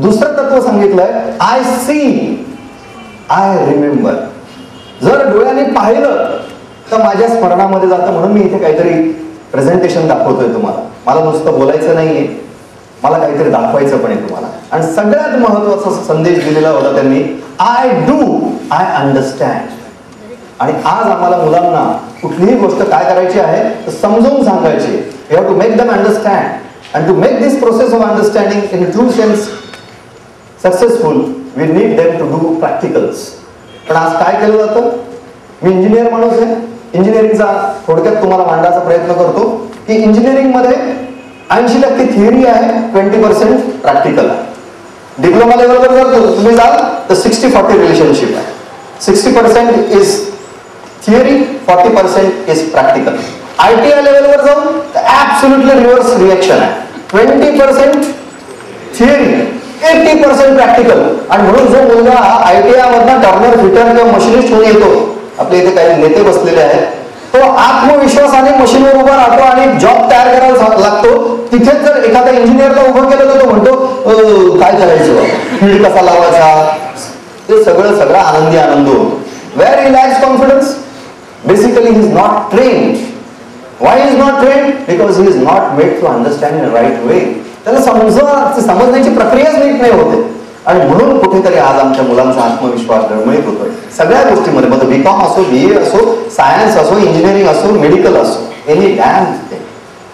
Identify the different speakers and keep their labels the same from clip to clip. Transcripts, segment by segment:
Speaker 1: दुसरं तत्व सांगितलंय, आय सी, आय रिमेंबर. जर डोळ्याने पाहिलं तर माझ्या स्मरणामध्ये जातं. म्हणून मी इथे काहीतरी प्रेझेंटेशन दाखवतोय तुम्हाला. मला नुसतं बोलायचं नाहीये, मला काहीतरी दाखवायचं पण आहे तुम्हाला. आणि सगळ्यात महत्वाचा संदेश दिलेला होता त्यांनी, आय डू, आय अंडरस्टँड. आणि आज आम्हाला मुलांना कुठलीही गोष्ट काय करायची आहे तर समजून सांगायची. You have to make them understand. And to make this process of understanding in true sense successful, we need them to do practicals. पण आज काय केलं जातं? मी इंजिनियर माणूस आहे, इंजिनिअरिंगचा थोडक्यात तुम्हाला मांडण्याचा प्रयत्न करतो की इंजिनिअरिंग मध्ये 80% थिअरी आहे, 20% प्रॅक्टिकल आहे. डिप्लोमा लेवलवर जर तुम्ही जाल तर 60-40 रिलेशनशिप आहे. 60% is theory, 40% is practical. ITI लेवलवर जाऊन तर ऍब्सोल्युटली रिव्हर्स रिएक्शन आहे. 20% थिअरी, 80% प्रॅक्टिकल. आणि म्हणून जो मुलगा ITI मधनं टर्नर, फिटर किंवा मशिनिस्ट होऊन येतो, आपले इथे काही नेते बसलेले आहेत, तो आत्मविश्वासाने मशीनवर उभा राहतो आणि जॉब तयार करायला लागतो. तिथेच जर एखाद्या इंजिनियरला उभं केलं तर तो म्हणतो काय करायचं, फील्ड कसा लावायचा, ते सगळं आनंदी आनंद होतो. Where he lacks confidence, basically he is not trained. Why is not trained? Because he is not made to understand in right way. त्याला समजण्याची प्रक्रियाच नीट नाही होते. आणि म्हणून कुठेतरी आज आमच्या मुलांचा आत्मविश्वास डळमळीत होतोय सगळ्या गोष्टीमध्ये. मग BCom असो, BA असो, सायन्स असो, इंजिनिअरिंग असो, मेडिकल असो, any damn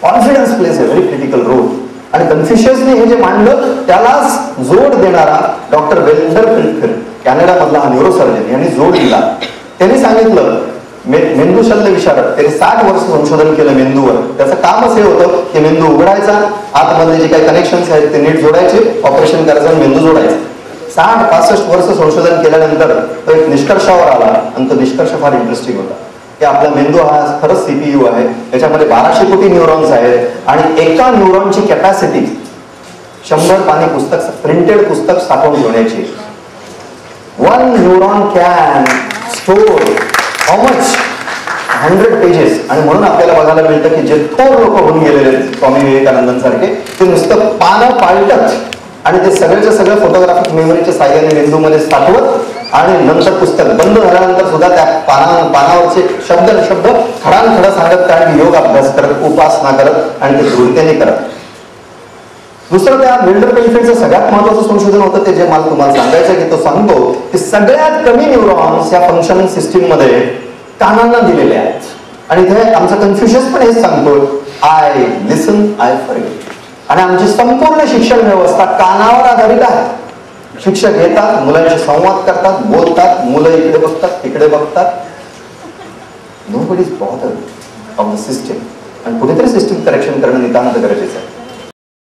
Speaker 1: confidence plays a very critical role. आणि कन्फ्युशियसने हे जे मांडलं त्यालाच जोड देणारा डॉक्टर वेंडरबिल्ट, कॅनडामधला हा न्यूरोसर्जन, यांनी जोड दिला. त्यांनी सांगितलं, मेंदू शल्य विशारद, त्यांनी 60 वर्ष संशोधन केलं मेंदूवर. त्याचं कामच हे होतं की मेंदू उघडायचा, आतमध्ये जे काही कनेक्शन्स आहेत ते नीट जोडायचे, ऑपरेशन करायचं आणि मेंदू जोडायचा. 60-65 वर्ष संशोधन केल्यानंतर तो एक निष्कर्षावर आला. आणि तो निष्कर्ष फार इंटरेस्टिंग होता की आपला मेंदू हा खरंच CPU आहे. त्याच्यामध्ये 1200 कोटी न्यूरॉन्स आहेत आणि एका न्यूरॉनची कॅपॅसिटी 100 पानी पुस्तक, प्रिंटेड पुस्तक साठवून ठेवण्याची. 1 neuron can store how much? 100 pages. आणि म्हणून आपल्याला बघायला मिळतं की जे थोर लोक होऊन गेलेले स्वामी विवेकानंदांसारखे, ते नुसतं पानं पालटत आणि ते सगळ्याच्या सगळं फोटोग्राफिक मेमरीच्या साह्याने मेंदूमध्ये साठवत आणि नंतर पुस्तक बंद झाल्यानंतर सुद्धा त्या पानावरचे शब्द खडानखडा सांगत, कारण योग अभ्यास करत, उपासना करत आणि ते दृढतेने करत. दुसरं त्या वेंडरबिल्टचं सगळ्यात महत्वाचं संशोधन होतं ते जे मला तुम्हाला सांगायचं की तो सांगतो की सगळ्यात कमी न्यूरॉन्स या फंक्शनिंग सिस्टीम मध्ये कानांना दिलेले आहेत. आणि इथे आमचं कन्फ्युजन पण हेच सांगतो, आय लिसन, आय फॉरगेट. आणि आमची संपूर्ण शिक्षण व्यवस्था कानावर आधारित आहे. शिक्षक येतात, मुलांशी संवाद करतात, बोलतात, मुलं इकडे बघतात, तिकडे बघतात. Nobody is bothered of the system. आणि कुठेतरी सिस्टीम करेक्शन करणं नितांत गरजेचं आहे.